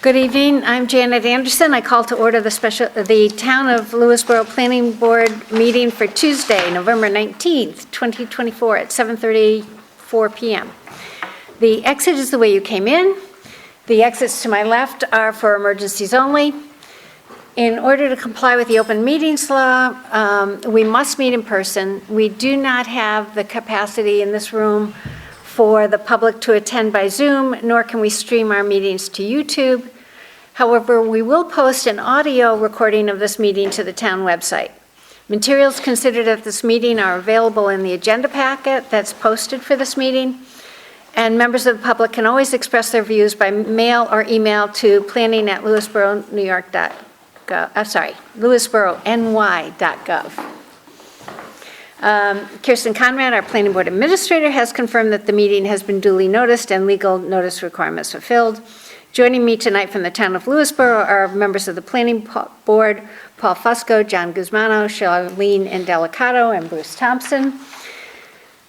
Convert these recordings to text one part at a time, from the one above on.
Good evening. I'm Janet Anderson. I call to order the Town of Lewisboro Planning Board meeting for Tuesday, November 19th, 2024 at 7:34 p.m. The exit is the way you came in. The exits to my left are for emergencies only. In order to comply with the open meetings law, we must meet in person. We do not have the capacity in this room for the public to attend by Zoom, nor can we stream our meetings to YouTube. However, we will post an audio recording of this meeting to the town website. Materials considered at this meeting are available in the agenda packet that's posted for this meeting, and members of the public can always express their views by mail or email to lewisborony.gov. Kirsten Conrad, our Planning Board Administrator, has confirmed that the meeting has been duly noticed and legal notice requirements fulfilled. Joining me tonight from the town of Lewisboro are members of the Planning Board, Paul Fusco, John Guzmano, Charlene Indelicato, and Bruce Thompson.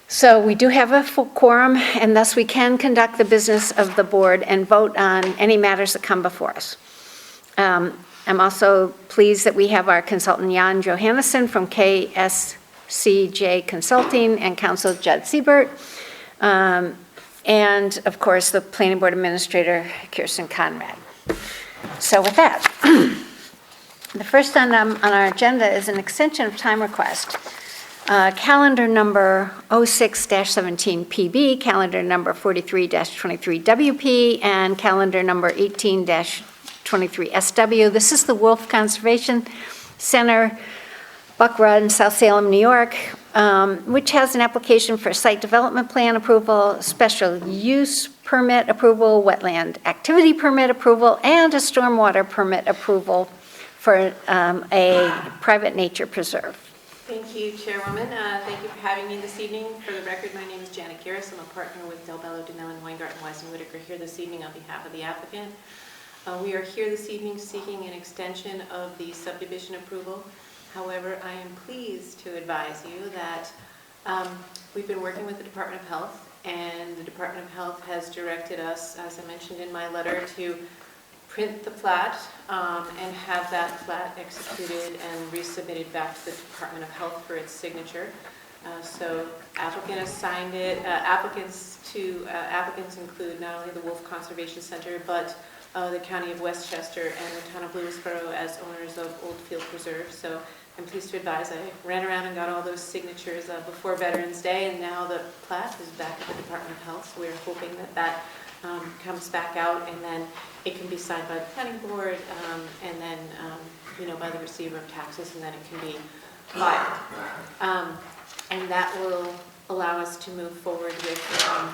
So we do have a full quorum, and thus we can conduct the business of the board and vote on any matters that come before us. I'm also pleased that we have our consultant Jan Johannesson from KSCJ Consulting and Counsel Judd Siebert, and of course the Planning Board Administrator Kirsten Conrad. So with that, the first on our agenda is an extension of time request. Calendar number 06-17 PB, calendar number 43-23 WP, and calendar number 18-23 SW. This is the Wolf Conservation Center, Buck Run, South Salem, New York, which has an application for site development plan approval, special use permit approval, wetland activity permit approval, and a stormwater permit approval for a private nature preserve. Thank you, Chairwoman. Thank you for having me this evening. For the record, my name is Janet Garris. I'm a partner with Del Bello, Dinellen, Weingarten, Weiss & Whitaker here this evening on behalf of the applicant. We are here this evening seeking an extension of the subdivision approval. However, I am pleased to advise you that we've been working with the Department of Health, and the Department of Health has directed us, as I mentioned in my letter, to print the plat and have that plat executed and resubmitted back to the Department of Health for its signature. So applicant has signed it. Applicants include not only the Wolf Conservation Center, but the County of Westchester and the Town of Lewisboro as owners of Old Field Preserve. So I'm pleased to advise I ran around and got all those signatures before Veterans Day, and now the plat is back at the Department of Health. So we're hoping that that comes back out, and then it can be signed by the Planning Board, and then by the receiver of taxes, and then it can be filed. And that will allow us to move forward with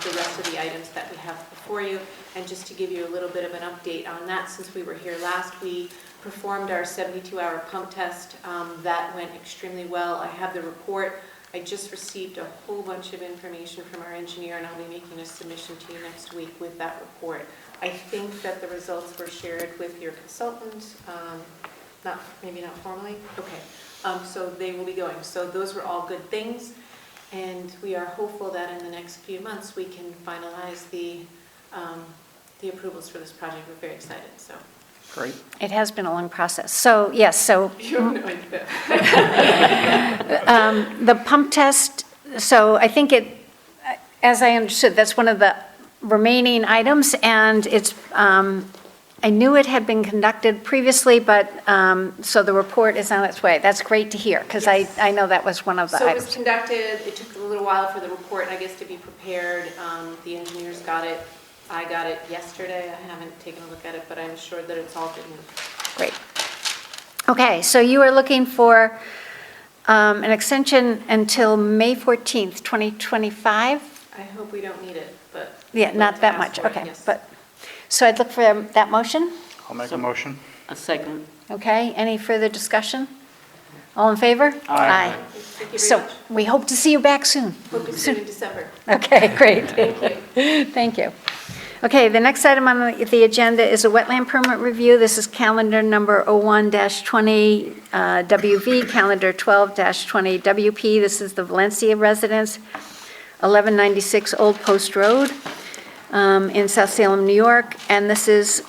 the rest of the items that we have before you. And just to give you a little bit of an update on that, since we were here last, we performed our 72-hour pump test. That went extremely well. I have the report. I just received a whole bunch of information from our engineer, and I'll be making a submission to you next week with that report. I think that the results were shared with your consultant, maybe not formally. Okay, so they will be going. So those were all good things, and we are hopeful that in the next few months we can finalize the approvals for this project. We're very excited. So. Great. It has been a long process. So, yes, so the pump test, so I think as I understood, that's one of the remaining items, and it's, I knew it had been conducted previously, but so the report is on its way. That's great to hear, because yes. I know that was one of the items. So it was conducted. It took a little while for the report, I guess, to be prepared. The engineers got it. I got it yesterday. I haven't taken a look at it, but I'm sure that it's all good news. Great. Okay, so you are looking for an extension until May 14th, 2025? I hope we don't need it, but... Yeah, not that much, okay. Yes. So I'd look for that motion. I'll make a motion. A second. Okay, any further discussion? All in favor? Aye. Thank you very So much. we hope to see you back soon. Hope to see you in December. Okay, great. Thank you. Thank you. Okay, the next item on the agenda is a wetland permit review. This is calendar number 01-20 WV, calendar 12-20 WP. This is the Valencia residence, 1196 Old Post Road in South Salem, New York. And this is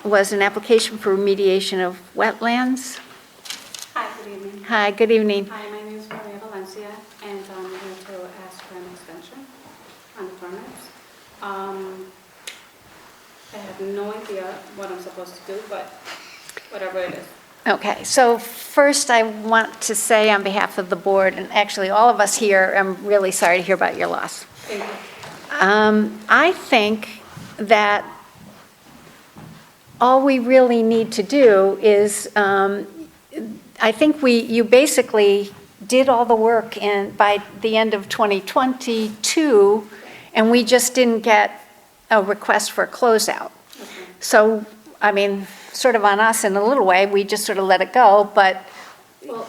was an application for remediation of wetlands. Hi, good evening. Hi, good evening. Hi, my name is Maria Valencia, and I'm here to ask for an extension on the permits. I have no idea what I'm supposed to do, but whatever it is. Okay, so first I want to say on behalf of the board, and actually all of us here, I'm really sorry to hear about your loss. Thank you. I think that all we really need to do is, I think you basically did all the work by the end of 2022, and we just didn't get a request for a closeout. Okay. So, I mean, sort of on us in a little way, we just sort of let it go, but, Well,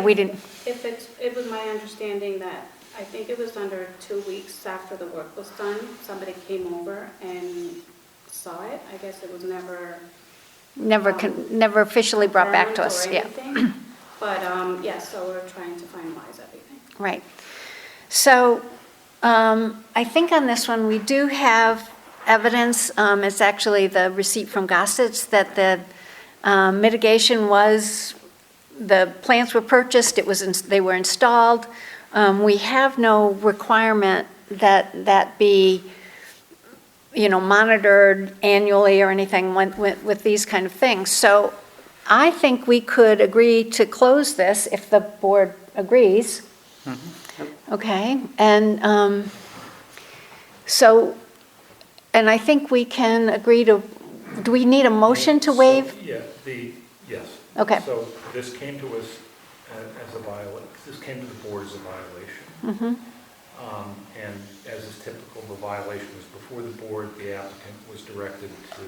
we didn't. If it was my understanding that, I think it was under 2 weeks after the work was done, somebody came over and saw it. I guess it was never Never officially brought back to confirmed us, or yeah. anything. But, yes, so we're trying to finalize everything. Right. So I think on this one, we do have evidence. It's actually the receipt from Gossett's that the mitigation was, the plants were purchased, they were installed. We have no requirement that be, monitored annually or anything with these kind of things. So I think we could agree to close this if the board agrees. Okay, and and I think we can agree to, do we need a motion to waive? Yes. Okay. So this came to us as a violation, this came to the board as a violation. And as is typical, the violation was before the board, the applicant was directed to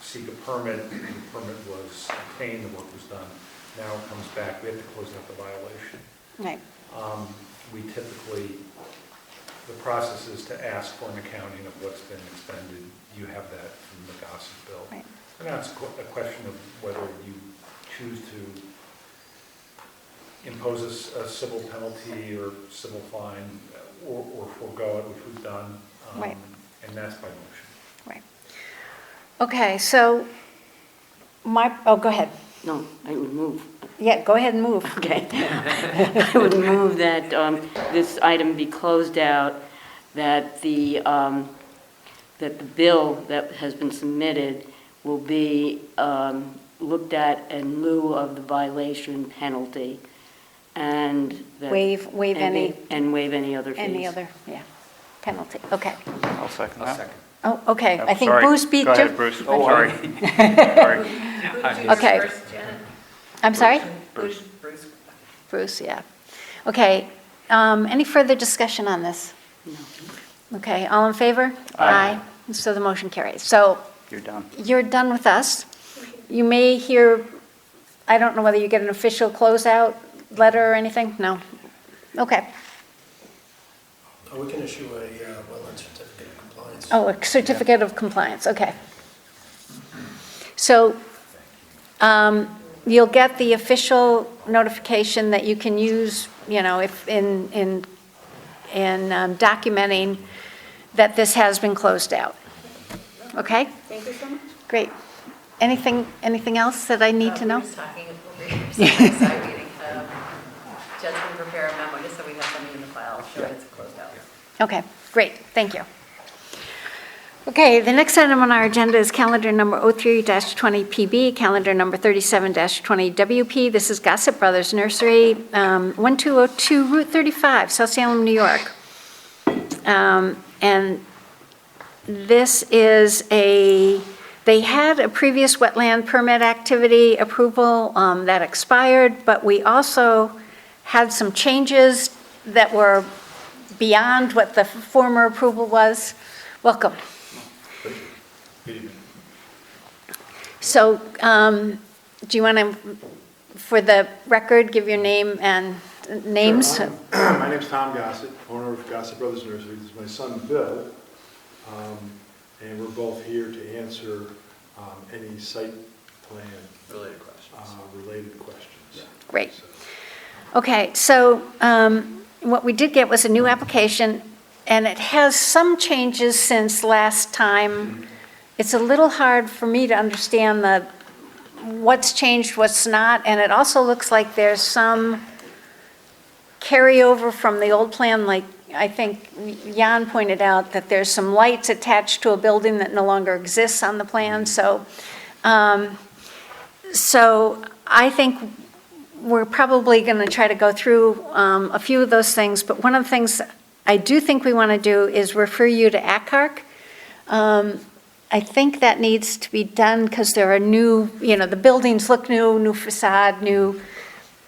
seek a permit, the permit was obtained, the work was done. Now it comes back, we have to close out the violation. Right. We typically, the process is to ask for an accounting of what's been expended. You have that from the Gossett bill. Right. And that's a question of whether you choose to impose a civil penalty or civil fine or forego it, which we've done. Right. And that's by motion. Right. Okay, so go ahead. No, I would move. Yeah, go ahead and move. Okay. I would move that this item be closed out, that the bill that has been submitted will be looked at in lieu of the violation penalty, and that... Waive any other fees. Any other, penalty. Okay. I'll second that. Oh, okay. Oh, I think sorry. Bruce beat Go Jim. ahead, Bruce. Oh, sorry. Sorry. Okay. I'm sorry? Bruce. Bruce, yeah. Okay. Any further discussion on this? No. Okay, all in favor? Aye. So the motion carries. So You're done. you're done with us. You may hear, I don't know whether you get an official closeout letter or anything? No? Okay. We can issue a wetland certificate of compliance. Oh, a certificate of compliance, okay. So you'll get the official notification that you can use, if in documenting that this has been closed out. Okay? Thank you so much. Great. Anything else that I need to know? We were just talking over here, side meeting. Judge can prepare a memo just so we have something in the file showing it's closed out. Okay, great, thank you. Okay, the next item on our agenda is calendar number 03-20PB, calendar number 37-20WP. This is Gossett Brothers Nursery, 1202 Route 35, South Salem, New York. And this is they had a previous wetland permit activity approval that expired, but we also had some changes that were beyond what the former approval was. Welcome. Good evening. So do you want to, for the record, give your name and names? Sure. My name's Tom Gossett, owner of Gossett Brothers Nursery. This is my son, Bill, and we're both here to answer any site plan Related questions. related questions. Great. Okay, so what we did get was a new application, and it has some changes since last time it's a little hard for me to understand what's changed, what's not, and it also looks like there's some carryover from the old plan, like I think Jan pointed out that there's some lights attached to a building that no longer exists on the plan, so I think we're probably going to try to go through a few of those things, but one of the things I do think we want to do is refer you to ACARC. I think that needs to be done because there are new, the buildings look new facade, new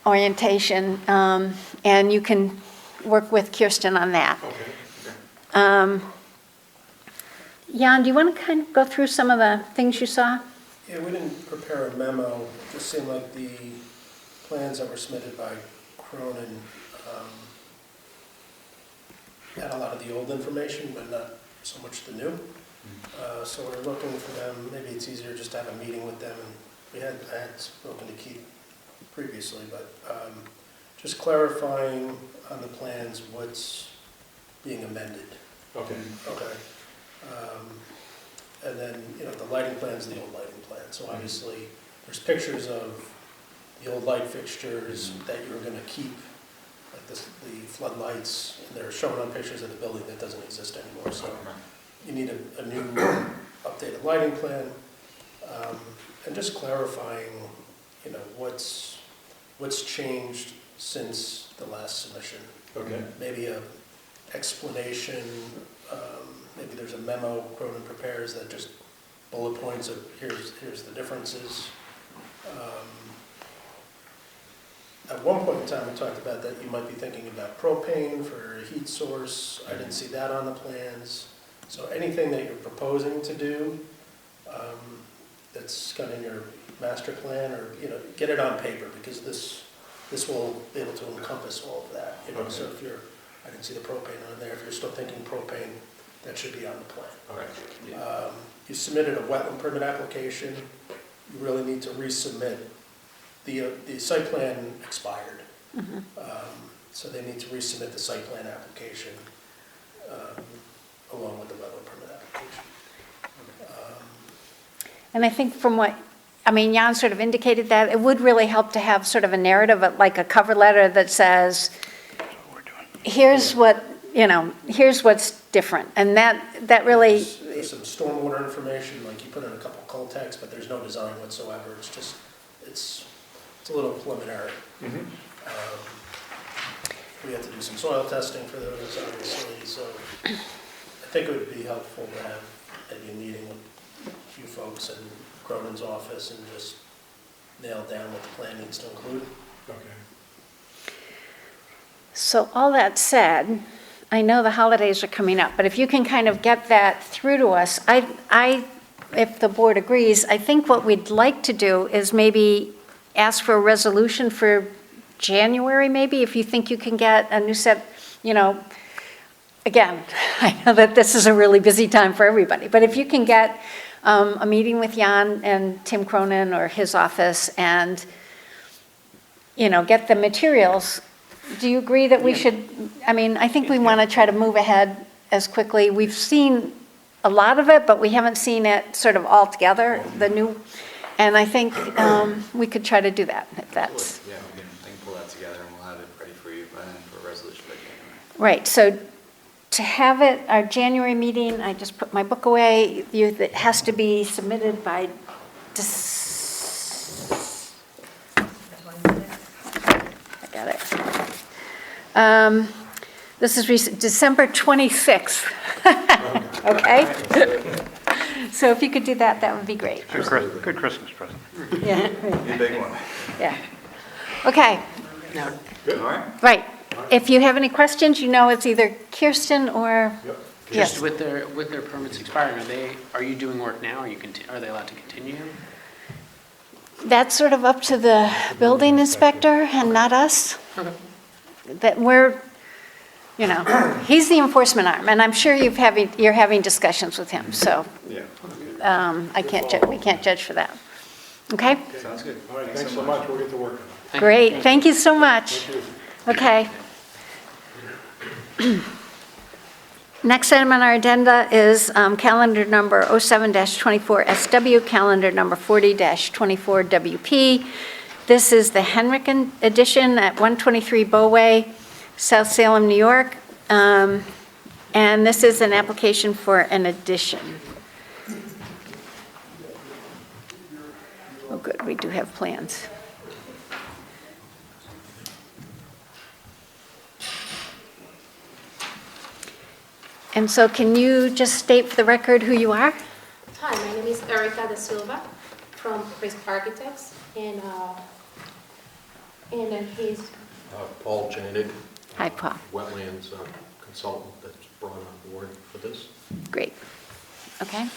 orientation, and you can work with Kirsten on that. Okay. Jan, do you want to kind of go through some of the things you saw? Yeah, we didn't prepare a memo. It just seemed like the plans that were submitted by Cronin had a lot of the old information, but not so much the new. So we're looking for them. Maybe it's easier just to have a meeting with them. I had spoken to Keith previously, but just clarifying on the plans what's being amended. Okay. Okay. And then, the lighting plan's the old lighting plan. So obviously, there's pictures of the old light fixtures that you were going to keep, like the floodlights, and they're shown on pictures of the building that doesn't exist anymore. So you need a new updated lighting plan, and just clarifying, what's changed since the last submission. Okay. Maybe a explanation, maybe there's a memo Cronin prepares that just bullet points of here's the differences. At one point in time, we talked about that you might be thinking about propane for a heat source. I didn't see that on the plans. So anything that you're proposing to do that's kind of in your master plan, or get it on paper, because this will be able to encompass all of that. Okay. So if I didn't see the propane on there. If you're still thinking propane, that should be on the plan. All right. Yeah. You submitted a wetland permit application. You really need to resubmit. The site plan expired. Mm-hmm. So they need to resubmit the site plan application along with the wetland permit application. And I think Jan sort of indicated that it would really help to have sort of a narrative, like a cover letter that says, here's what's different. And that really... There's some stormwater information, like you put in a couple cul-de-sacs, but there's no design whatsoever. It's a little preliminary. Mm-hmm. We have to do some soil testing for those, obviously, so I think it would be helpful to have maybe a meeting with a few folks in Cronin's office and just nail down what the plan needs to include. Okay. So all that said, I know the holidays are coming up, but if you can kind of get that through to us, if the board agrees, I think what we'd like to do is maybe ask for a resolution for January, maybe, if you think you can get a new set, again, I know that this is a really busy time for everybody, but if you can get a meeting with Jan and Tim Cronin or his office and, get the materials, do you agree that we should, I think we want to try to move ahead as quickly. We've seen a lot of it, but we haven't seen it sort of all together, the new, and I think we could try to do that, if that's. Yeah, we can pull that together and we'll have it ready for you by then for a resolution by January. Right, so to have it, our January meeting, I just put my book away, it has to be submitted by I got it. This is December 26th. Okay? So if you could do that, that would be great. Good Christmas present. Yeah. The big one. Yeah. Okay, Good. All right. right. If you have any questions, it's either Kirsten or, Yep. yes. Just with their permits expiring, are you doing work now? Are they allowed to continue? That's sort of up to the building inspector and not us. Okay. That he's the enforcement arm, and I'm sure you're having discussions with him, so Yeah. we can't judge for that. Okay? Sounds good. All right, thanks so much. We'll get to work on it. Great, thank you so much. Thank you. Okay. Next item on our agenda is calendar number 07-24SW, calendar number 40-24WP. This is the Henrik edition at 123 Bowway, South Salem, New York. And this is an application for an addition. Oh, good, we do have plans. And so can you just state for the record who you are? Hi, my name is Erica Da Silva from Crisp Architects, and then he's Paul Janig, Hi, Paul. wetlands consultant that's brought on board for this. Great. Okay.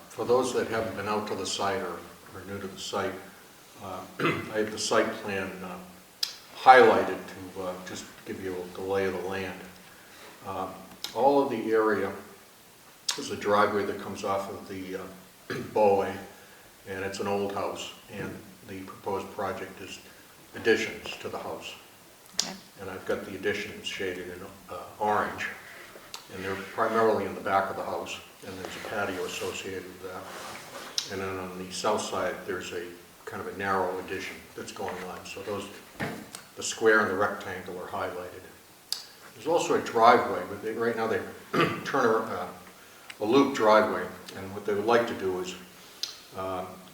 For those that haven't been out to the site or are new to the site, I have the site plan highlighted to just give you the lay of the land. All of the area is a driveway that comes off of the Bowway, and it's an old house, and the proposed project is additions to the house. Okay. And I've got the additions shaded in orange, and they're primarily in the back of the house, and there's a patio associated with that. And then on the south side, there's a kind of a narrow addition that's going on. So those, the square and the rectangle are highlighted. There's also a driveway, but right now they turn a loop driveway, and what they would like to do is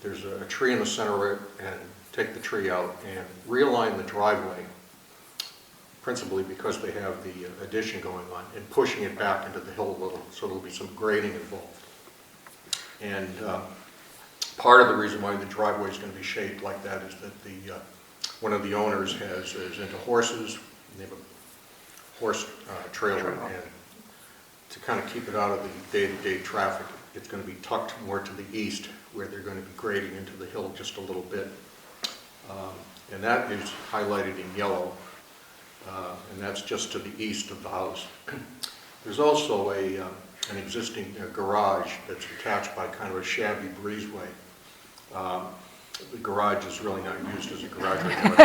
there's a tree in the center of it, and take the tree out and realign the driveway, principally because they have the addition going on, and pushing it back into the hill a little, so there'll be some grading involved. And part of the reason why the driveway is going to be shaped like that is that one of the owners is into horses, and they have a horse trailer, and to kind of keep it out of the day-to-day traffic, it's going to be tucked more to the east, where they're going to be grading into the hill just a little bit. And that is highlighted in yellow. And that's just to the east of the house. There's also an existing garage that's attached by kind of a shabby breezeway. The garage is really not used as a garage anymore.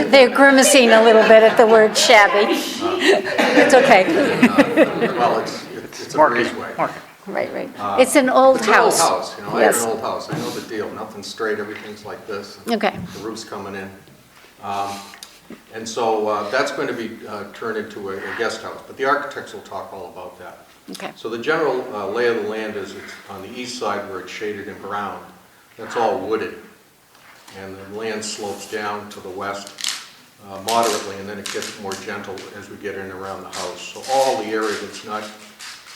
They're grimacing a little bit at the word shabby. It's okay. Well, it's a breezeway. Right. It's an old house. It's an old house, you know, Yes. I have an old house, I know the deal, nothing's straight, everything's like this. Okay. The roof's coming in. And so that's going to be turned into a guest house, but the architects will talk all about that. Okay. So the general lay of the land is it's on the east side where it's shaded in brown. That's all wooded. And the land slopes down to the west moderately, and then it gets more gentle as we get in around the house. So all the area that's not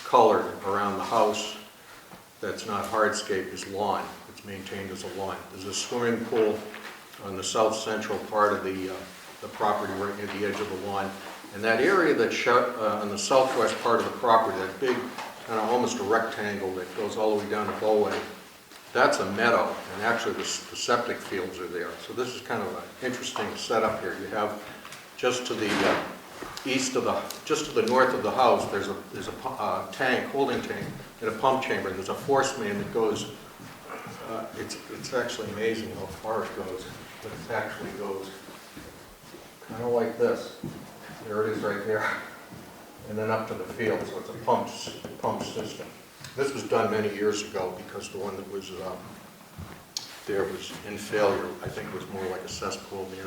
colored around the house, that's not hardscape, is lawn. It's maintained as a lawn. There's a swimming pool on the south central part of the property right near the edge of the lawn. And that area that's shut on the southwest part of the property, that big, kind of almost a rectangle that goes all the way down to Bowway, that's a meadow, and actually the septic fields are there. So this is kind of an interesting setup here. You have just to the just to the north of the house, there's a tank, holding tank, and a pump chamber. There's a force main that goes. It's actually amazing how far it goes, but it actually goes kind of like this. There it is right there, and then up to the field. So it's a pump system. This was done many years ago because the one that was there was in failure. I think it was more like a cesspool near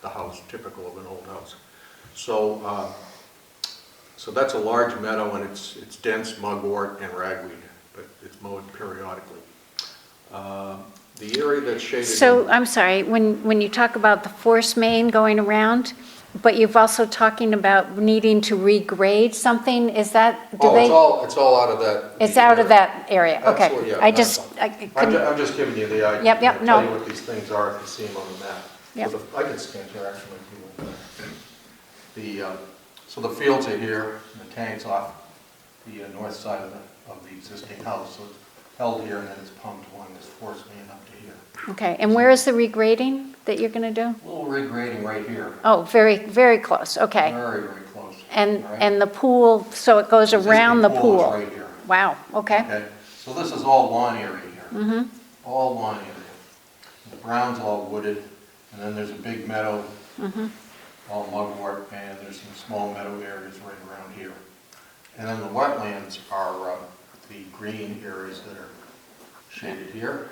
the house, typical of an old house. So so that's a large meadow, and it's dense mugwort and ragweed, but it's mowed periodically. The area that's shaded. So, I'm sorry, when you talk about the force main going around, but you've also talking about needing to regrade something, is that, do they? It's all out of that. It's out of that area, okay. Absolutely, yeah. I couldn't, I'm just giving you the idea. Yep, I'll no. tell you what these things are if you see them on the map. Yep. So I can stand here actually if you want. So the fields are here, and the tank's off the north side of the existing house. So held here and then it's pumped along this force main up to here. Okay, and where is the regrading that you're going to do? A little regrading right here. Oh, very, very close, okay. Very, very close. And, All right? and the pool, so it goes Existing around the pool pool? is right here. Wow, okay. Okay, so this is all lawn area here. Mm-hmm. All lawn area. The brown's all wooded, and then there's a big meadow, Mm-hmm. all mugwort, and there's some small meadow areas right around here. And then the wetlands are the green areas that are shaded here,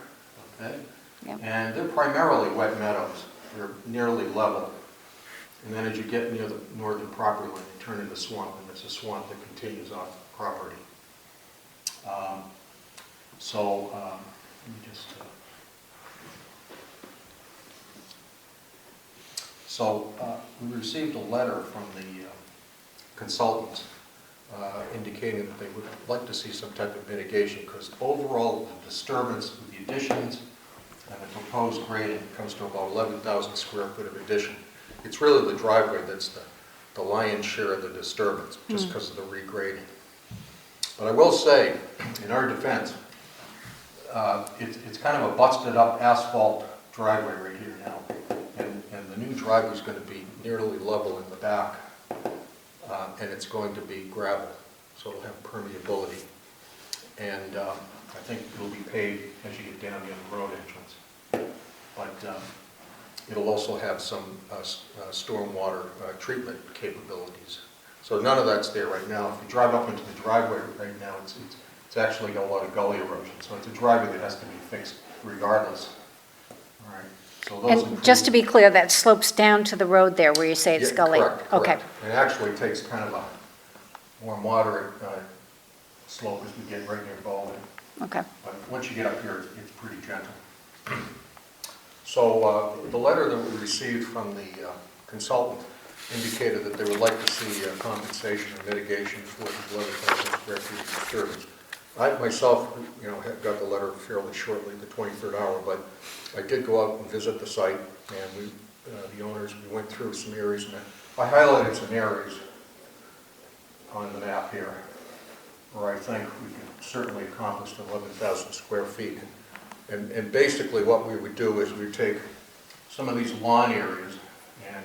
okay? Yep. And they're primarily wet meadows. They're nearly level. And then as you get near the northern property line, you turn into swamp, and it's a swamp that continues off the property. Let me just... we received a letter from the consultants indicating that they would like to see some type of mitigation because overall the disturbance with the additions and the proposed grading comes to about 11,000 square foot of addition. It's really the driveway that's the lion's share of the disturbance just because of the regrading. But I will say, in our defense, it's kind of a busted up asphalt driveway right here now. And the new driveway is going to be nearly level in the back, and it's going to be gravel, so it'll have permeability. And I think it'll be paved as you get down near the road entrance. But it'll also have some stormwater treatment capabilities. So none of that's there right now. If you drive up into the driveway right now, it's actually got a lot of gully erosion. So it's a driveway that has to be fixed regardless. All right. So those And just to be clear, that slopes down to the road there where you say it's gully? Correct, Okay. correct. It actually takes kind of a more moderate slope as we get right near Baldwin. Okay. But once you get up here, it's pretty gentle. So the letter that we received from the consultant indicated that they would like to see compensation or mitigation for the 11,000 square feet of disturbance. I myself, got the letter fairly shortly, the 23rd hour, but I did go out and visit the site, and the owners, we went through some areas, and I highlighted some areas on the map here where I think we can certainly accomplish the 11,000 square feet. And basically what we would do is we'd take some of these lawn areas and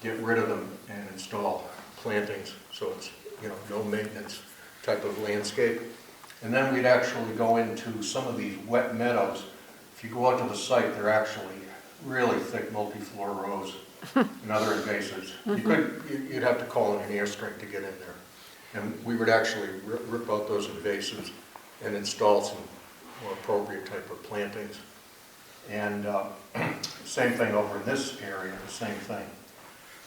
get rid of them and install plantings, so it's no maintenance type of landscape. And then we'd actually go into some of these wet meadows. If you go out to the site, they're actually really thick multi-floor rows and other invasives. You'd have to call in an airstrike to get in there. And we would actually rip out those invasives and install some more appropriate type of plantings. And same thing over in this area, the same thing.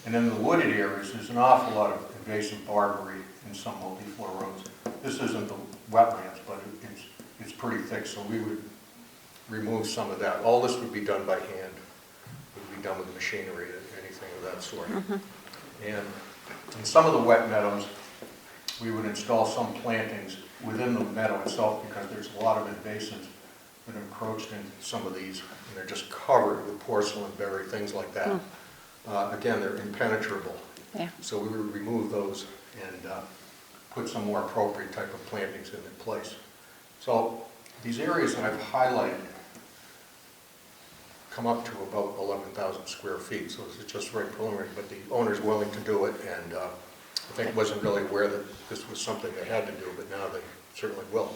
And in the wooded areas, there's an awful lot of invasive barberry in some multi-floor rows. This isn't the wetlands, but it's pretty thick, so we would remove some of that. All this would be done by hand. It would be done with machinery, anything of that sort. And in some of the wet meadows, we would install some plantings within the meadow itself because there's a lot of invasives that are encroached into some of these, and they're just covered with porcelain berry, things like that. Again, they're impenetrable. Yeah. So we would remove those and put some more appropriate type of plantings in their place. So these areas that I've highlighted come up to about 11,000 square feet. So this is just very preliminary, but the owner's willing to do it, and I think wasn't really aware that this was something they had to do, but now they certainly will.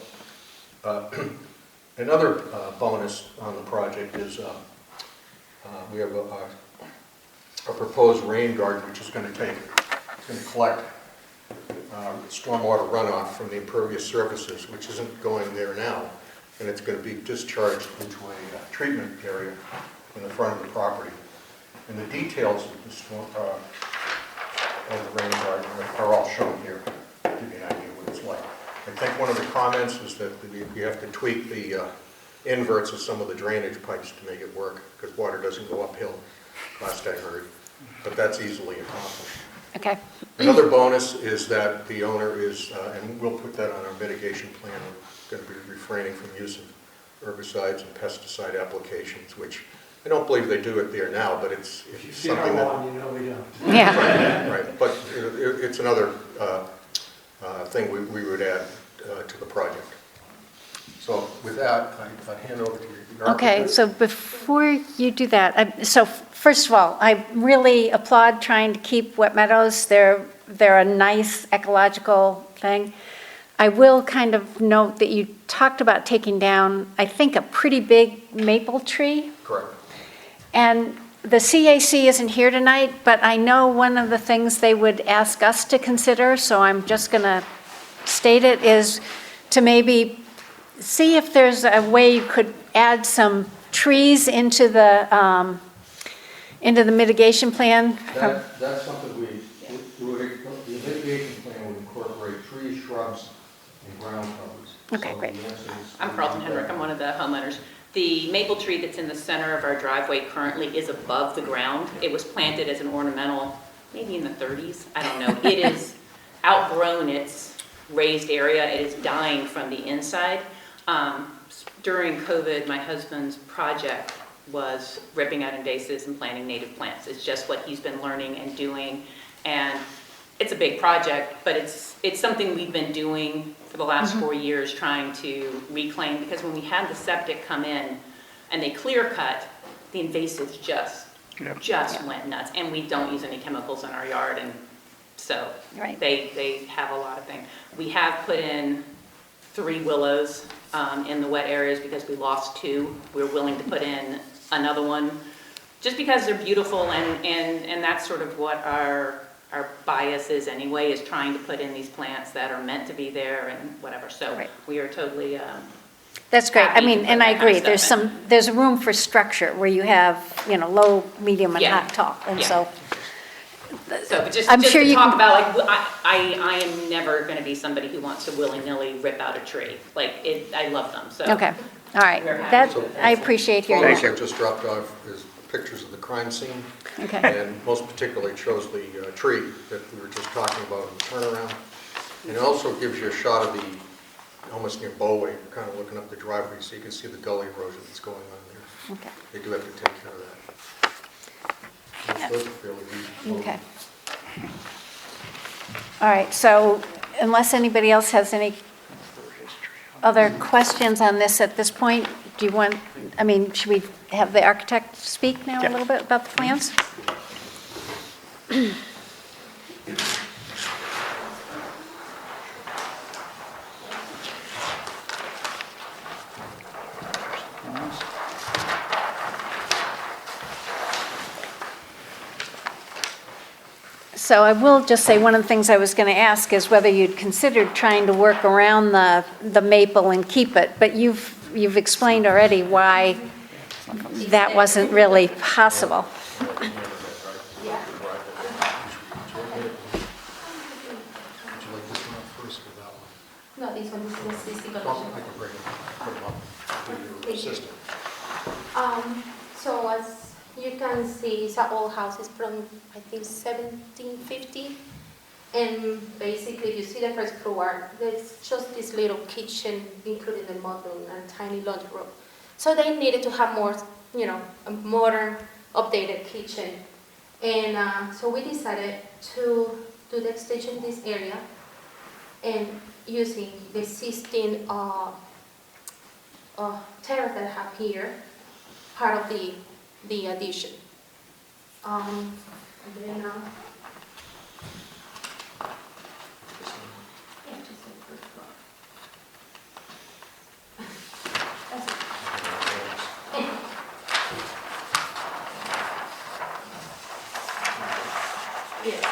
Another bonus on the project is we have a proposed rain garden, which is going to collect stormwater runoff from the impervious surfaces, which isn't going there now, and it's going to be discharged into a treatment area in the front of the property. And the details of the rain garden are all shown here, to give you an idea of what it's like. I think one of the comments is that we have to tweak the inverts of some of the drainage pipes to make it work, because water doesn't go uphill, last I heard, but that's easily accomplished. Okay. Another bonus is that the owner is, and we'll put that on our mitigation plan, we're going to be refraining from use of herbicides and pesticide applications, which I don't believe they do it there now, but it's something that... you know we don't. Yeah. Right, but it's another thing we would add to the project. So with that, I hand over to your Okay, architect. so before you do that, so first of all, I really applaud trying to keep wet meadows. They're a nice ecological thing. I will kind of note that you talked about taking down, I think, a pretty big maple tree. Correct. And the CAC isn't here tonight, but I know one of the things they would ask us to consider, so I'm just going to state it, is to maybe see if there's a way you could add some trees into the mitigation plan. That's something the mitigation plan would incorporate trees, shrubs, and ground covers. Okay, So great. the answer is- I'm Carlton Henrik, I'm one of the homeowners. The maple tree that's in the center of our driveway currently is above the ground. It was planted as an ornamental, maybe in the 30s, I don't know. It is outgrown its raised area, it is dying from the inside. During COVID, my husband's project was ripping out invasives and planting native plants. It's just what he's been learning and doing, and it's a big project, but it's something we've been doing for the last 4 years, trying to reclaim, because when we had the septic come in and they clear cut, the invasives just went nuts, and we don't use any chemicals in our yard, and so Right. they have a lot of things. We have put in 3 willows in the wet areas because we lost 2. We're willing to put in another one, just because they're beautiful, and that's sort of what our bias is anyway, is trying to put in these plants that are meant to be there and whatever. So Right. we are totally That's great. I happy to mean, put and that I kind of agree, stuff in. there's room for structure where you have, low, medium, and Yeah. high, tall. And Yeah. so, So, but just I'm just sure to you talk can- about, like, I am never going to be somebody who wants to willy-nilly rip out a tree. Like, I love them, so. okay, all right. We're happy That, with that. I appreciate hearing Photos that. I just dropped off is pictures of the crime scene. Okay. And most particularly shows the tree that we were just talking about in the turnaround. And it also gives you a shot of almost near Bowway, kind of looking up the driveway, so you can see the gully erosion that's going on there. Okay. They do have to take care of that. Those are fairly easy. Okay. All right, so unless anybody else has any other questions on this at this point, do you want, should we have the architect speak now a little bit about the plans? So I will just say, one of the things I was going to ask is whether you'd considered trying to work around the maple and keep it, but you've explained already why that wasn't really possible. Would you like this one up first or that one? No, this one is the existing I condition. can bring it, put them up to your assistant. So as you can see, it's an old house. It's from, I think, 1750. And basically, you see the first floor, there's just this little kitchen, including the mudroom and tiny laundry room. So they needed to have more, a modern, updated kitchen. And so we decided to do the extension in this area and using the existing terrace that I have here, part of the addition. And then, yeah, just the first floor. That's it. Yes.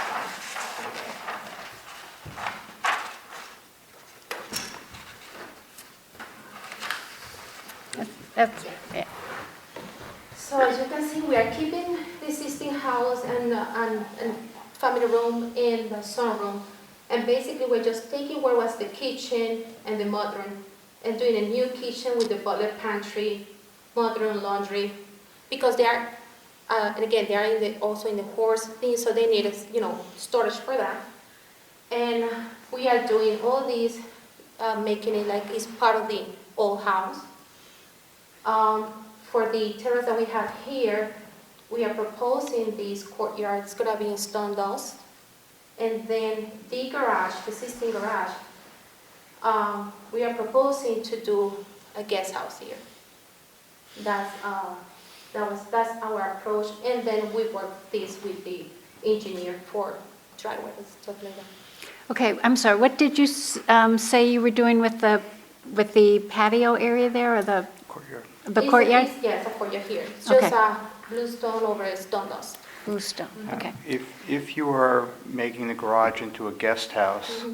That's, yeah. So as you can see, we are keeping the existing house and family room and the sunroom. And basically, we're just taking where was the kitchen and the mudroom and doing a new kitchen with the butler pantry, mudroom, laundry, because they are, and again, they are also in the horse thing, so they need, storage for that. And we are doing all these, making it like it's part of the old house. For the terrace that we have here, we are proposing this courtyard. It's going to be in stone dust. And then the garage, the existing garage, we are proposing to do a guest house here. That's our approach, and then we work this with the engineer for driveways, stuff like that. Okay, I'm sorry, what did you say you were doing with the patio area there, or the courtyard? Yes, a courtyard here. It's Okay. just a blue stone over a stone dust. Blue stone, okay. If you are making the garage into a guest house,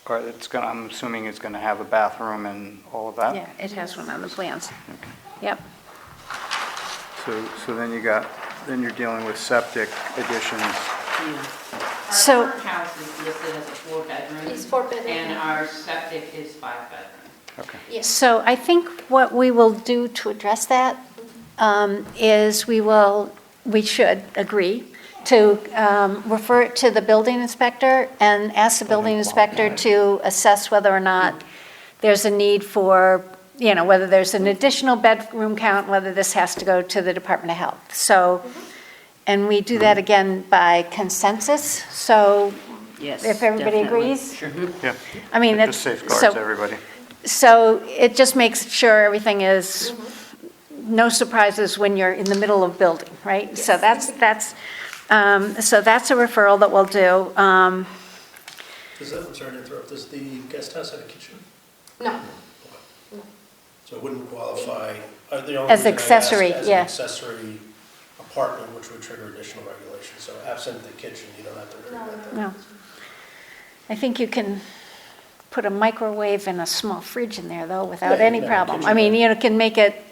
or I'm assuming it's gonna have a bathroom and all of that? Yeah, it has one on the plans. Yep. So then you're dealing with septic additions. So- Our current house is listed as a 4-bedroom. It's 4-bedroom. And our septic is 5-bedroom. Okay. Yes. So I think what we will do to address that is we should agree to refer it to the building inspector and ask the building inspector to assess whether or not there's a need for, whether there's an additional bedroom count, whether this has to go to the Department of Health. So, and we do that again by consensus, so Yes, if everybody definitely. agrees? Yeah. I mean, It that's. just safeguards so- everybody. So it just makes sure everything is, no surprises when you're in the middle of building, right? So that's a referral that we'll do. I'm sorry to interrupt, does the guest house have a kitchen? No, So it wouldn't qualify, the only As reason I ask, accessory, as yeah. an accessory apartment, which would trigger additional regulations. So absent the kitchen, you don't have to worry about that. No. I think you can put a microwave and a small fridge in there, though, without Yeah, any yeah, problem. kitchen, I mean, yeah. you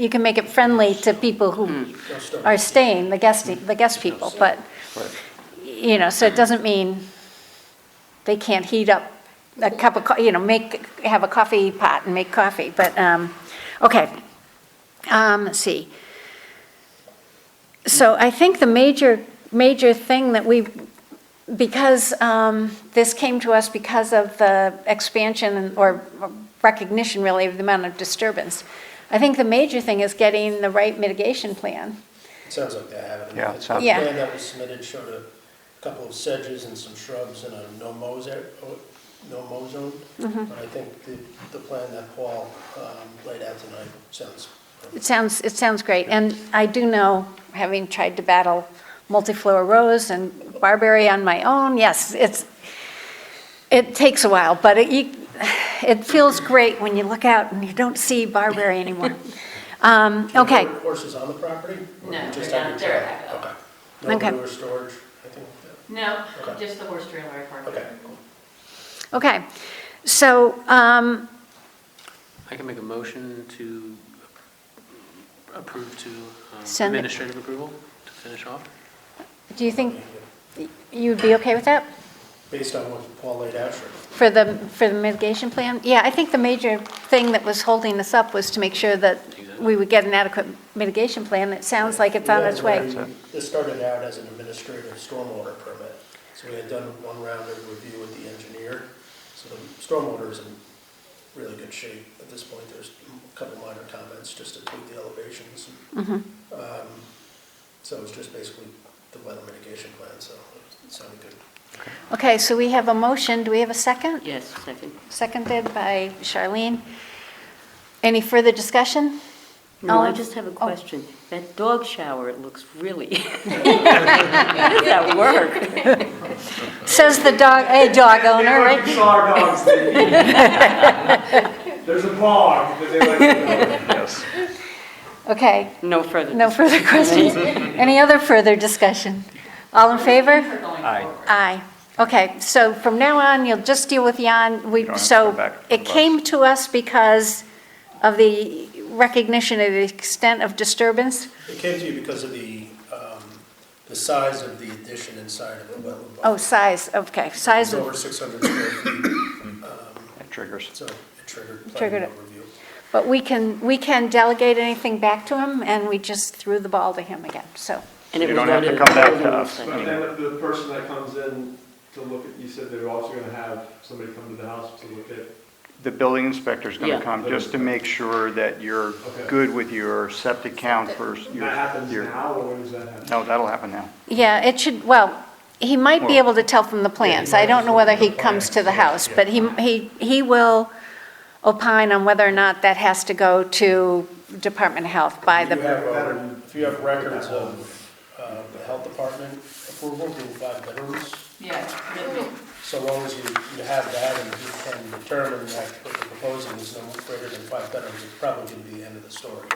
can make it friendly to people who No storage. are staying, the guest people, but, so it doesn't mean they can't heat up a cup of, have a coffee pot and make coffee, but, okay. Let's see. So I think the major thing that because this came to us because of the expansion or recognition, really, of the amount of disturbance, I think the major thing is getting the right mitigation plan. It sounds like they have it. Yeah, it sounds- The Yeah. plan that was submitted showed a couple of sedges and some shrubs in a no-mow zone. But I think the plan that Paul laid out tonight sounds perfect. It sounds great, and I do know, having tried to battle multiflora rose and barberry on my own, yes, it takes a while, but it feels great when you look out and you don't see barberry anymore. Okay. Are there horses on the property? Or No, you just they're have not. your They're trailer? back up. Okay. No Okay. manure storage, anything like No, Okay. just the horse trailer part. that? Okay, cool. Okay, so, I can make a motion to approve to Send it- administrative approval to finish off. do you think you'd be okay with that? Based on what Paul laid out, sure. For the mitigation plan? Yeah, I think the major thing that was holding us up was to make sure that we would get an adequate mitigation plan. It sounds like it's on its way. This started out as an administrative stormwater permit. So we had done one round of review with the engineer. So the stormwater is in really good shape at this point. There's a couple minor comments just to tweak the elevations. So it's just basically the weather mitigation plan, so it sounded good. Okay, so we have a motion. Do we have a second? Yes, second. Seconded by Charlene. Any further discussion? No, All I in- just have a oh. question. That dog shower, it looks really, how does that work? Says the dog owner, right? There's a bar, but they like to Yes. Okay, No further. no further questions. Any other further discussion? All in favor? For going Aye. forward. Aye. Okay, so from now on, you'll just deal with Jan. don't have to So go back to the it came to us because of the recognition of the extent of disturbance? It came to you because of the size of the addition inside of the wetland buffer. Oh, size, okay, size It's of, over 600 square feet, That triggers. so it triggered Triggered planning it. board review. but we can delegate anything back to him, and we just threw the ball to him again, so. And it You was don't have going to come back to building us. inspector. But then the person that comes in to look at, you said they're also gonna have somebody come to the house to look at. The building inspector's Yeah. gonna come just to make sure that you're Okay. good with your septic count for your. That happens your- now, or when does that happen? No, that'll happen now. Yeah, it should, well, he might be able to tell from the plans. I don't know whether he comes to the house, but he will opine on whether or not that has to go to Department of Health by the. If you have records of the health department approval, do 5 bedrooms, Yeah. so long as you have that and you can determine that what you're proposing is no greater than 5 bedrooms, it's probably going to be the end of the story.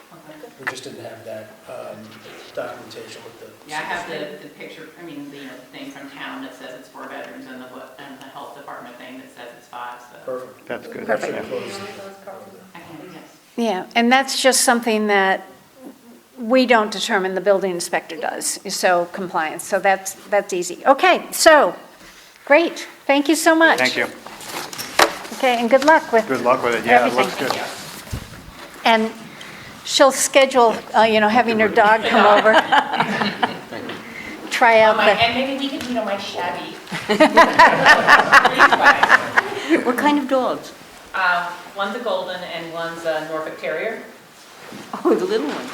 We just didn't have that documentation with the. Yeah, I have the picture, I mean, the thing from town that says it's 4 bedrooms and the health department thing that says it's 5, so. Perfect. That's good. Perfect. I can, yes. Yeah, and that's just something that we don't determine, the building inspector does, so compliance, so that's easy. Okay, so, great, thank you so much. Thank you. Okay, and good luck with Good luck with it. Yeah, it looks everything. good. And she'll schedule, having her dog come over. Try out the, And maybe we could, my shabby. What kind of dogs? One's a golden and one's a Norfolk Terrier. Oh, the little one.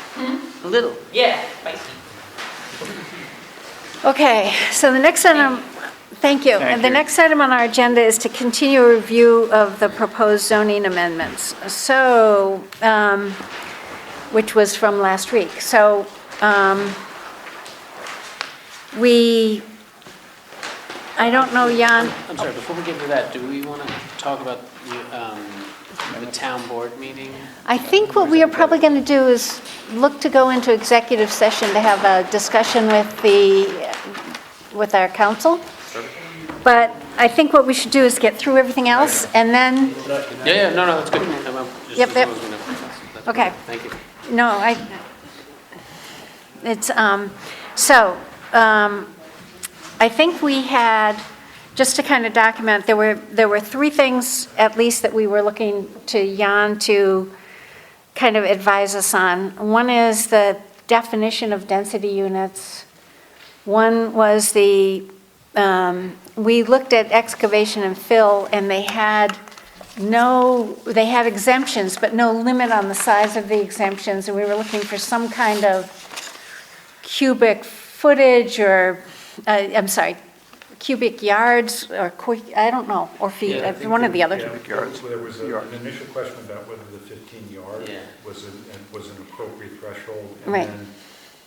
The little. Yeah, feisty. okay, so the next item, thank you. Thank And the you. next item on our agenda is to continue a review of the proposed zoning amendments. So, which was from last week. So, I don't know, Jan, I'm sorry, before we get to that, do we want to talk about the town board meeting? I think what we are probably going to do is look to go into executive session to have a discussion with our council. But I think what we should do is get through everything else and then, Yeah, no, that's good. Just Yep, as yep. long as we know. That's Okay. good. Thank you. no, I think we had, just to kind of document, there were 3 things at least that we were looking to Jan to kind of advise us on. One is the definition of density units. One was we looked at excavation and fill, and they had exemptions, but no limit on the size of the exemptions, and we were looking for some kind of cubic footage or, cubic yards or, I don't know, or feet, Yeah, I think one or the other. There was an initial question about whether the 15 yard was an appropriate threshold. Right. And then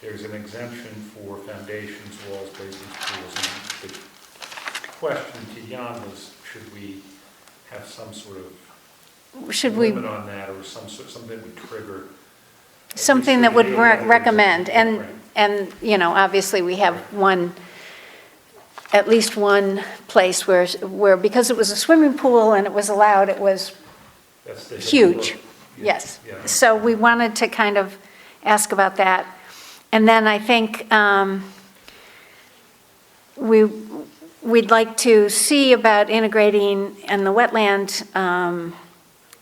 there's an exemption for foundations, walls, basements, pools. And the question to Jan was, should we have some sort of limit on that, or something that would trigger? Something that would recommend, and, obviously we have at least one place where because it was a swimming pool and it was allowed, it was huge. Yes. Yeah. So we wanted to kind of ask about that. And then I think we'd like to see about integrating in the wetland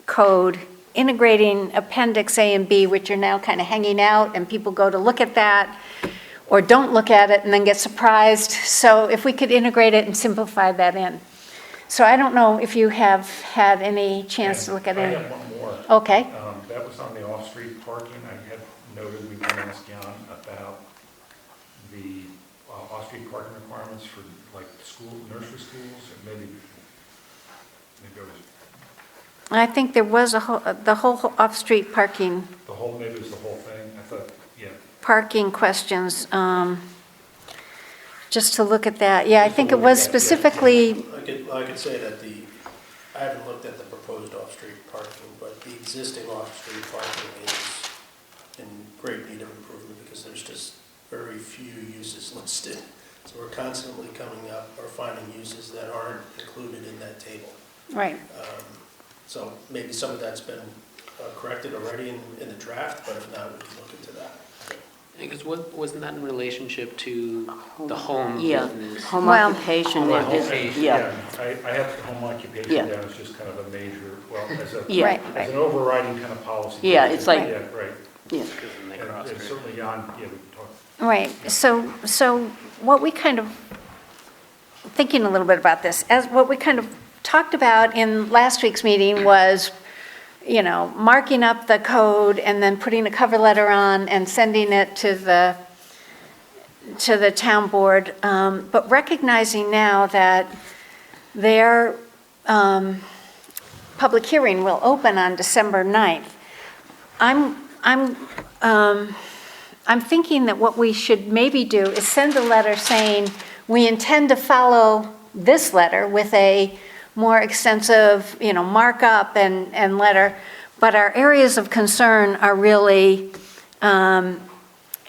code, integrating Appendix A and B, which are now kind of hanging out, and people go to look at that, or don't look at it and then get surprised. So if we could integrate it and simplify that in. So I don't know if you have had any chance to look at it. I have one more. Okay. That was on the off-street parking. I had noted we were going to ask Jan about the off-street parking requirements for like nursery schools, or maybe it was. I think there was the whole off-street parking. Maybe it was the whole thing. I thought, yeah. Parking questions, just to look at that. Yeah, I think it was specifically, I could say that I haven't looked at the proposed off-street parking, but the existing off-street parking is in great need of improvement because there's just very few uses listed. So we're constantly coming up or finding uses that aren't included in that table. right. So maybe some of that's been corrected already in the draft, but if not, we can look into that. Because wasn't that in relationship to the home Yeah, business? home Well- occupation, Home their occupation. business, yeah. I have home occupation Yeah. down as just kind of a major, Yeah. Right, as an overriding kind of policy. Yeah, it's like- Yeah, right. Yeah. Because then they cross, And right? certainly Jan, we can talk. Right, so what we kind of, thinking a little bit about this, as what we kind of talked about in last week's meeting was, marking up the code and then putting a cover letter on and sending it to to the town board, but recognizing now that their public hearing will open on December 9th, I'm thinking that what we should maybe do is send a letter saying we intend to follow this letter with a more extensive, markup and letter, but our areas of concern are really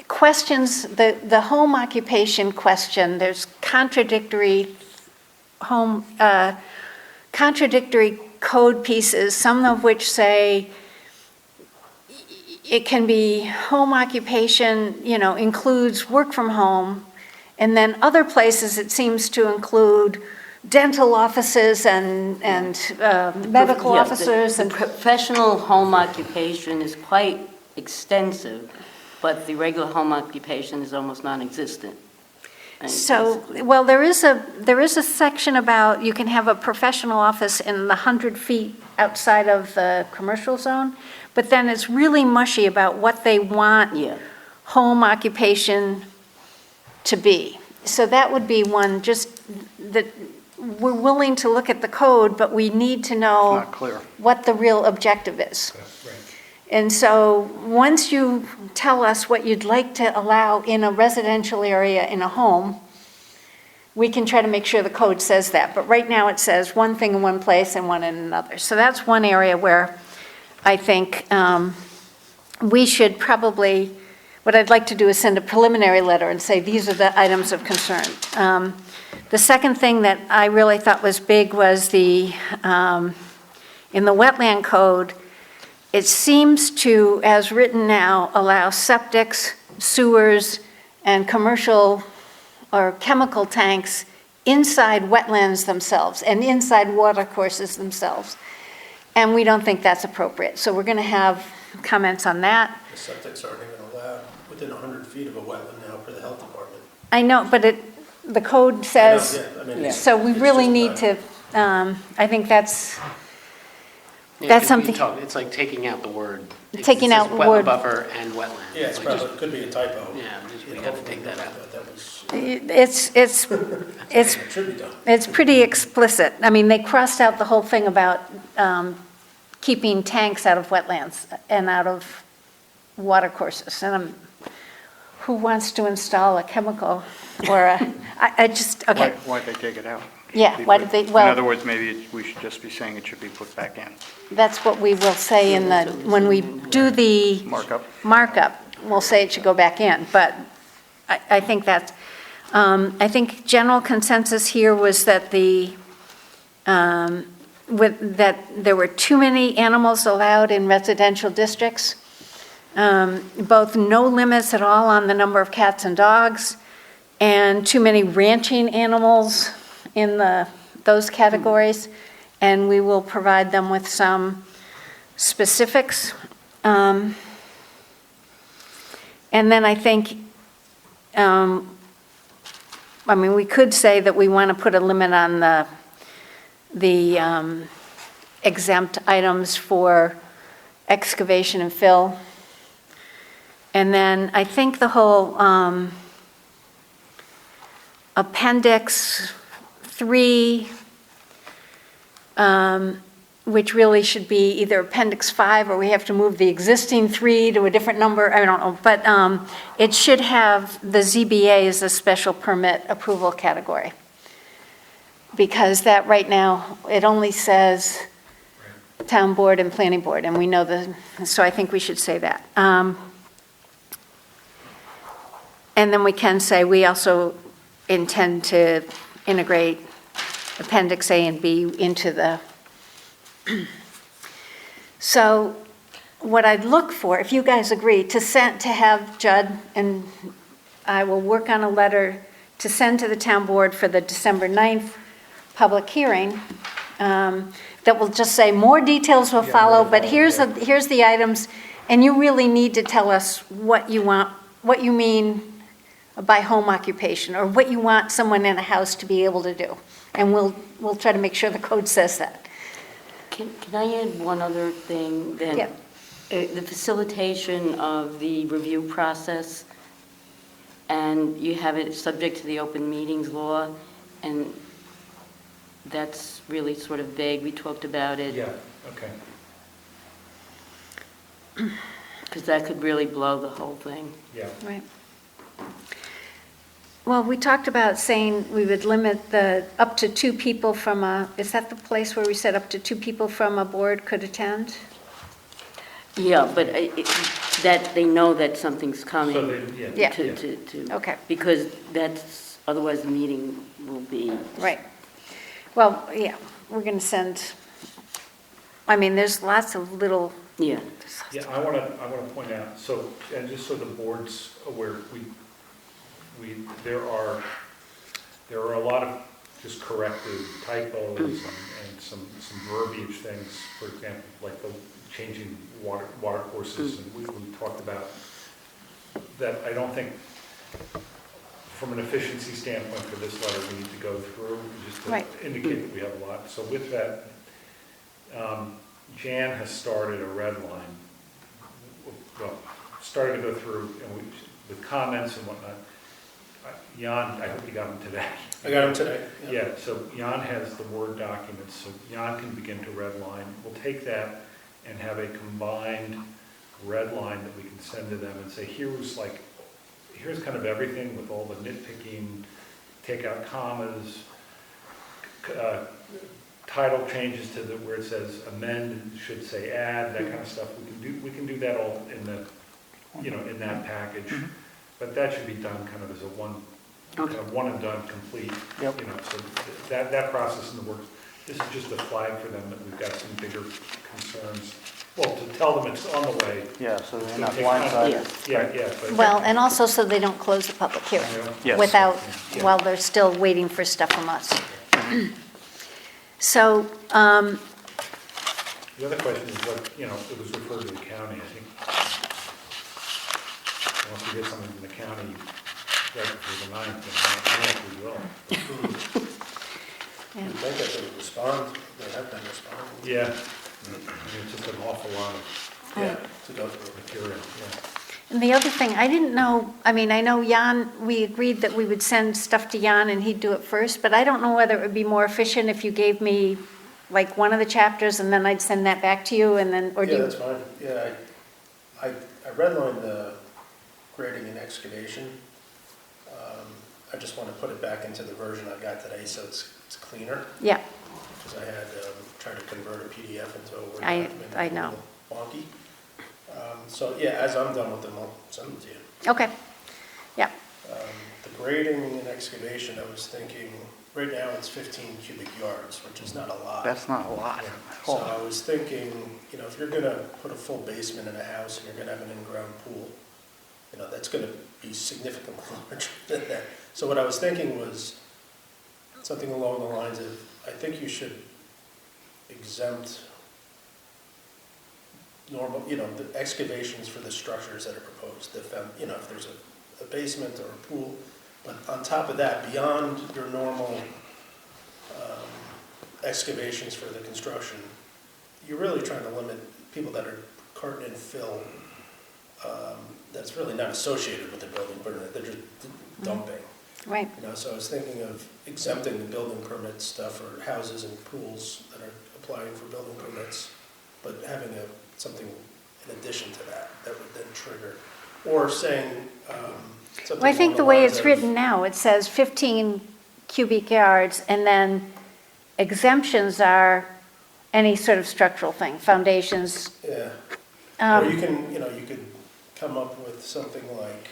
questions, the home occupation question. There's contradictory code pieces, some of which say it can be home occupation, includes work from home, and then other places it seems to include dental offices and medical Yeah, officers. The professional home occupation is quite extensive, but the regular home occupation is almost non-existent. So, well, there is a section about you can have a professional office in the 100 feet outside of the commercial zone, but then it's really mushy about what they want home occupation to be. So that would be one, just that we're willing to look at the code, but we need to know Not clear. what the real objective is. And so once you tell us what you'd like to allow in a residential area in a home, we can try to make sure the code says that. But right now it says one thing in one place and one in another. So that's one area where I think we should probably, what I'd like to do is send a preliminary letter and say these are the items of concern. The second thing that I really thought was big was in the wetland code, it seems to, as written now, allow septics, sewers, and commercial or chemical tanks inside wetlands themselves and inside watercourses themselves. And we don't think that's appropriate. So we're going to have comments on that. The septics aren't even allowed within 100 feet of a wetland now for the health department. I know, but the code says, so we really need to, I think that's something. It's like taking out the word. Taking out the word. Buffer and wetland. Yeah, it's probably, it could be a typo. Yeah, we have to take that out. It's It should be done. it's pretty explicit. I mean, they crossed out the whole thing about keeping tanks out of wetlands and out of watercourses. And who wants to install a chemical or I just, okay. Why'd they take it out? Yeah, why did they, well. In other words, maybe we should just be saying it should be put back in. That's what we will say in the, when we do the markup, we'll say it should go back in, but I think that's, I think general consensus here was that that there were too many animals allowed in residential districts, both no limits at all on the number of cats and dogs, and too many ranching animals in those categories, and we will provide them with some specifics. And then I think, we could say that we want to put a limit on the exempt items for excavation and fill. And then I think the whole Appendix 3, which really should be either Appendix 5 or we have to move the existing 3 to a different number, I don't know. But it should have the ZBA as a special permit approval category. Because that right now, it only says town board and planning board, and we know so I think we should say that. And then we can say we also intend to integrate Appendix A and B into the. So what I'd look for, if you guys agree, to have Judd and I will work on a letter to send to the town board for the December 9th public hearing that will just say more details will follow, but here's the items, and you really need to tell us what you want, what you mean by home occupation, or what you want someone in a house to be able to do. And we'll try to make sure the code says that. Can I add one other thing then? Yeah. The facilitation of the review process, and you have it subject to the open meetings law, and that's really sort of vague. We talked about it. Yeah, okay. Because that could really blow the whole thing. Yeah. Right. Well, we talked about saying we would limit the, up to 2 people from a, is that the place where we said up to 2 people from a board could attend? Yeah, but that, they know that something's coming. So they, Yeah. Okay. Because that's, otherwise the meeting will be. Right. Well, yeah, we're going to send, I mean, there's lots of little. Yeah. Yeah, I want to point out, so, and just so the board's aware, there are a lot of just corrective typos and some verbiage things, for example, like the changing water courses, and we talked about that. I don't think, from an efficiency standpoint for this letter, we need to go through, just to indicate that we have a lot. So with that, Jan has started a red line, well, started to go through, and with comments and whatnot. Jan, I hope you got them today. I got them today. Yeah, so Jan has the Word documents, so Jan can begin to redline. We'll take that and have a combined red line that we can send to them and say, here's kind of everything with all the nitpicking, take out commas, title changes to where it says amend should say add, that kind of stuff. We can do that all in the, in that package. But that should be done kind of as a one and done, complete. Yep. So that process in the works. This is just a flag for them that we've got some bigger concerns. Well, to tell them it's on the way. Yeah, so they're So not take time. blindsided. Yeah. But Well, and also so they don't close the public hearing Yes. without, Yeah. while they're still waiting for stuff from us. So, the other question is what, it was referred to the county, I think. Once we get something from the county, right for the 9th, then we will. I think that they would respond, they have been responding. Yeah. I mean, it's just an awful lot of To go through. material, yeah. and the other thing, I didn't know, I mean, I know Jan, we agreed that we would send stuff to Jan and he'd do it first, but I don't know whether it would be more efficient if you gave me like one of the chapters and then I'd send that back to you and then, or do Yeah, you? that's fine. Yeah, I redlined the grading and excavation. I just want to put it back into the version I got today so it's cleaner. Yeah, Because I had tried to convert a PDF into a Word I document. know. A little wonky. So yeah, as I'm done with them, I'll send them to you. okay, yeah, The grading and excavation, I was thinking, right now it's 15 cubic yards, which is not a lot. That's not a lot. So I was thinking, if you're gonna put a full basement in a house and you're gonna have an in-ground pool, that's gonna be significantly larger than that. So what I was thinking was something along the lines of, I think you should exempt normal, the excavations for the structures that are proposed. If there's a basement or a pool, but on top of that, beyond your normal excavations for the construction, you're really trying to limit people that are carting in fill that's really not associated with the building permit, they're just dumping. right, So I was thinking of exempting the building permit stuff for houses and pools that are applying for building permits, but having something in addition to that would then trigger, or saying something well, I think along the way lines it's of- written now, it says 15 cubic yards and then exemptions are any sort of structural thing, foundations. Yeah. Or you can, you could come up with something like,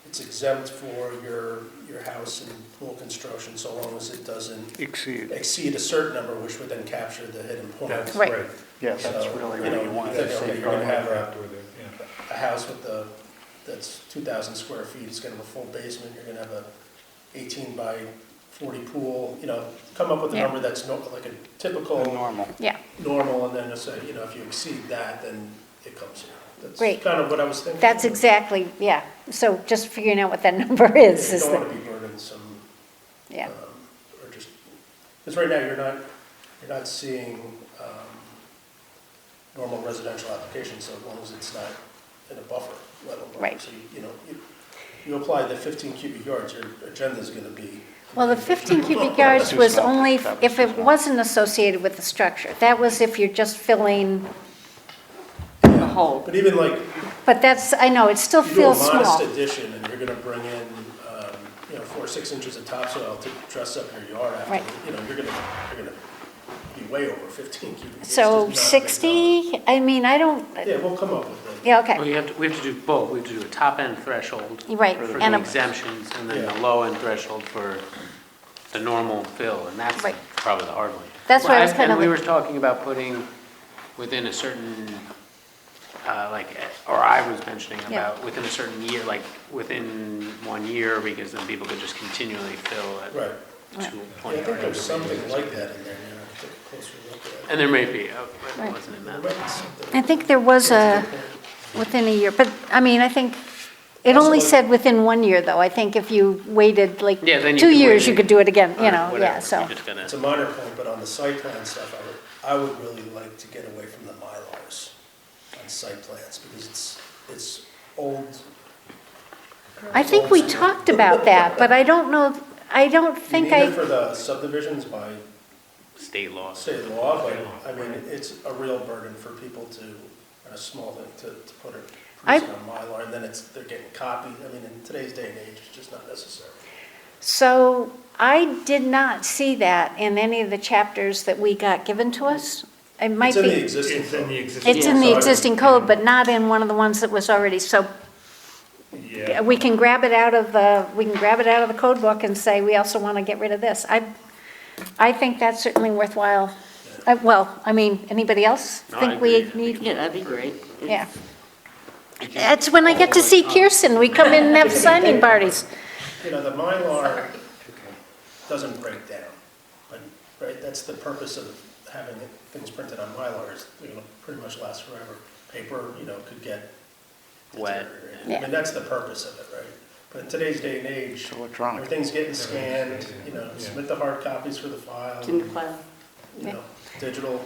it's exempt for your house and pool construction so long as it doesn't exceed a certain number, which would then capture the hidden point. That's Right. right. Yeah, that's So, really you what know, you want you're to say. gonna have Yeah. a house that's 2,000 square feet, it's gonna have a full basement, you're gonna have a 18 by 40 pool, come up with a Yeah. number that's like a typical Normal. Yeah, normal, and then just say, if you exceed that, then it comes here. That's Great. kind of what I was thinking. that's exactly, yeah. So just figuring out what that number is. You is don't the- want to be burdensome. Yeah, Or just, because right now, you're not seeing normal residential applications, so as long as it's not in a buffer level. Right. So, you apply the 15 cubic yards, your agenda's going to be. Well, the 15 cubic yards was only if it wasn't associated with the structure. That was if you're just filling the hole. But even like, But that's, I know, it still you do a feels modest small. addition and you're going to bring in, 4 or 6 inches of topsoil to dress up your yard after, Right. you're going to be way over 15 cubic. It's So just not a big 60, I mean, I don't, number. Yeah, we'll come up with it. yeah, Well, okay, we have to do both. We have to do a top-end threshold Right, for and the a- exemptions, and then Yeah. the low-end threshold for the normal fill, and that's Right. probably the hard one. That's what I was And- kind of And we like- were talking about putting within a certain, or I was mentioning Yeah. about within a certain year, like within 1 year, because then people could just continually fill at Right. Right. two- Yeah, 20 I think there's yards. something like that in there, you know, to take a closer look at it. And there may be, Right. it wasn't in There that. might be something. I think there was a, within a year, but, I mean, I think, it only said within 1 year, though. I think if you waited like Yeah, then you 2 could years, wait you could do it again, you or know, whatever. yeah, so. You're just gonna- It's a minor point, but on the site plan stuff, I would really like to get away from the Mylars on site plans, because it's old. I think we talked about that, but I don't know, I don't You think need it I, for the subdivisions by State law. state law, but, I mean, it's a real burden for people to, a small thing, to put it I- on Mylar, and then they're getting copied. I mean, in today's day and age, it's just not necessary. so I did not see that in any of the chapters that we got given to us. It might It's in the be, existing. It's in the code. existing. it's in the Yeah. existing code, but not in one of the ones that was already, so Yeah. we can grab it out of the code book and say, we also want to get rid of this. I think that's certainly worthwhile. Well, I mean, anybody else No, I think we agree. need? Yeah, that'd be great. Yeah. That's when I get to see Kirsten, we come in and have signing parties. You know, the Mylar doesn't break down, but, right, that's the purpose of having things printed on Mylar, is they're gonna pretty much last forever. Paper, could get Wet. deteriorated. Yeah. I mean, that's the purpose of it, right? But in today's day and age, It's electronic. everything's getting scanned, Yeah. submit the hard copies for the file, It's in the cloud. digital.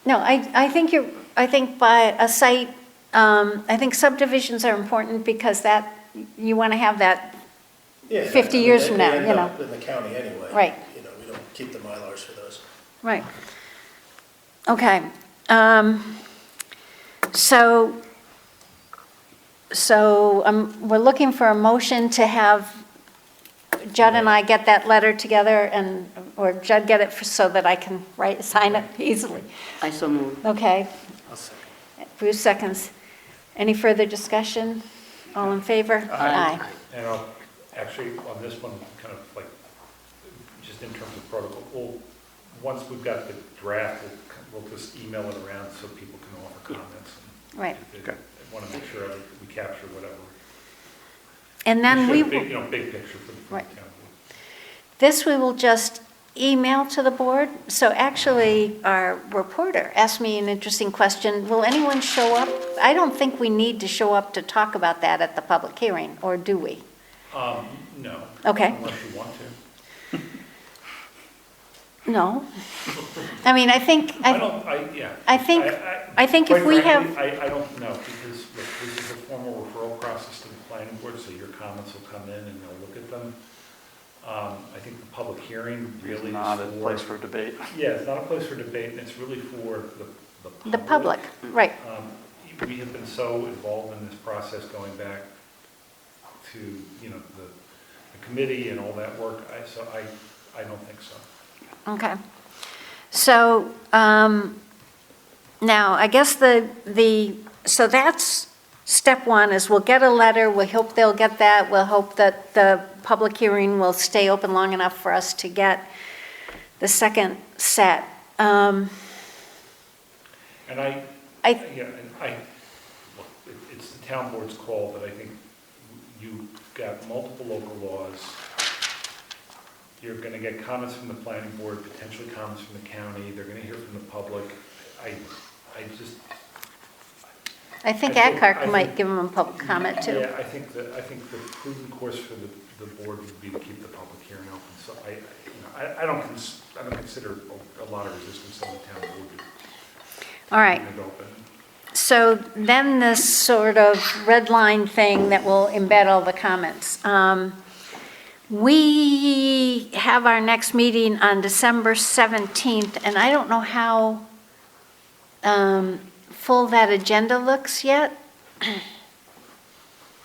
No, I think by a site, I think subdivisions are important because you want to have that, Yeah, 50 I mean, years they- from they now, end you up in the county anyway. Right. We don't keep the Mylars for those. right. Okay. So we're looking for a motion to have Judd and I get that letter together or Judd get it so that I can sign it easily. I so moved. Okay. I'll second. Bruce seconds. Any further discussion? All in favor? Aye. And actually, on this one, kind of like, just in terms of protocol, once we've got the draft, we'll just email it around so people can offer comments. Right. I want to make sure that we capture whatever. And then we, Big picture for the Right. town. this we will just email to the board. So actually, our reporter asked me an interesting question. Will anyone show up? I don't think we need to show up to talk about that at the public hearing, or do we? No. Okay. Unless you want to. No. I mean, I think, Yeah. I think if Quite we frankly, have, I don't know, because look, this is a formal referral process to the planning board, so your comments will come in and they'll look at them. I think the public hearing really is Not a place for debate. Yeah, it's not a place for debate, and it's really for the public, right. We have been so involved in this process going back to, the committee and all that work, so I don't think so. Okay. So, now, I guess so that's step one, is we'll get a letter, we hope they'll get that, we'll hope that the public hearing will stay open long enough for us to get the second set. And I- look, it's the town board's call, but I think you've got multiple local laws. You're going to get comments from the planning board, potentially comments from the county, they're going to hear from the public. I think I think- ACARC I think- might give them a public comment too. Yeah, I think the prudent course for the board would be to keep the public hearing open. So I don't consider a lot of resistance on the town board. All right. Keeping it open. So then this sort of red line thing that will embed all the comments. We have our next meeting on December 17th, and I don't know how full that agenda looks yet.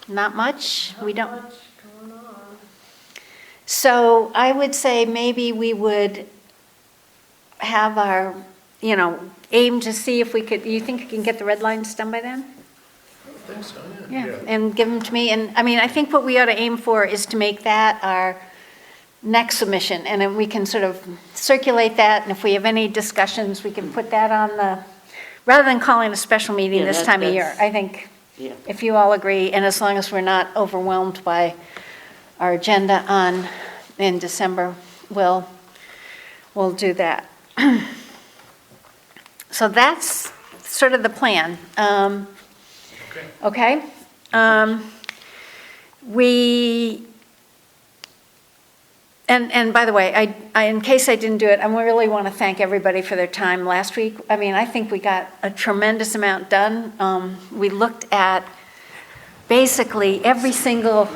Not much? We don't. Not much going on. So I would say maybe we would have our, aim to see if we could, you think you can get the red lines done by then? I think so, Yeah, and give them to me. And I mean, I think what we ought to aim for is to make that our next submission. And then we can sort of circulate that. And if we have any discussions, we can put that on the, rather than calling a special meeting Yeah, this time of year. that's- I think Yeah. if you all agree, and as long as we're not overwhelmed by our agenda in December, we'll do that. So that's sort of the plan. Okay? And by the way, in case I didn't do it, I really want to thank everybody for their time last week. I mean, I think we got a tremendous amount done. We looked at basically every single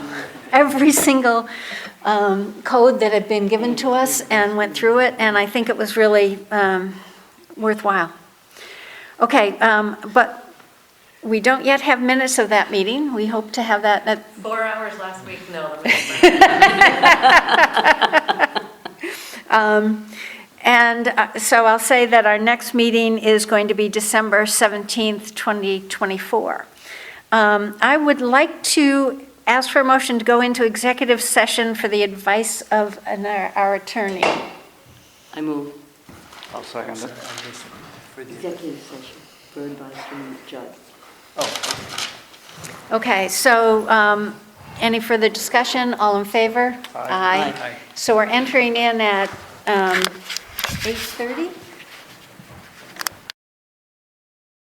code that had been given to us and went through it, and I think it was really worthwhile. Okay, but we don't yet have minutes of that meeting. We hope to have that at 4 hours last week, no. So I'll say that our next meeting is going to be December 17th, 2024. I would like to ask for a motion to go into executive session for the advice of our attorney. I move I'll second it. executive session for advice from the judge. Okay, so any further discussion? All in favor? Aye. So we're entering in at 8:30?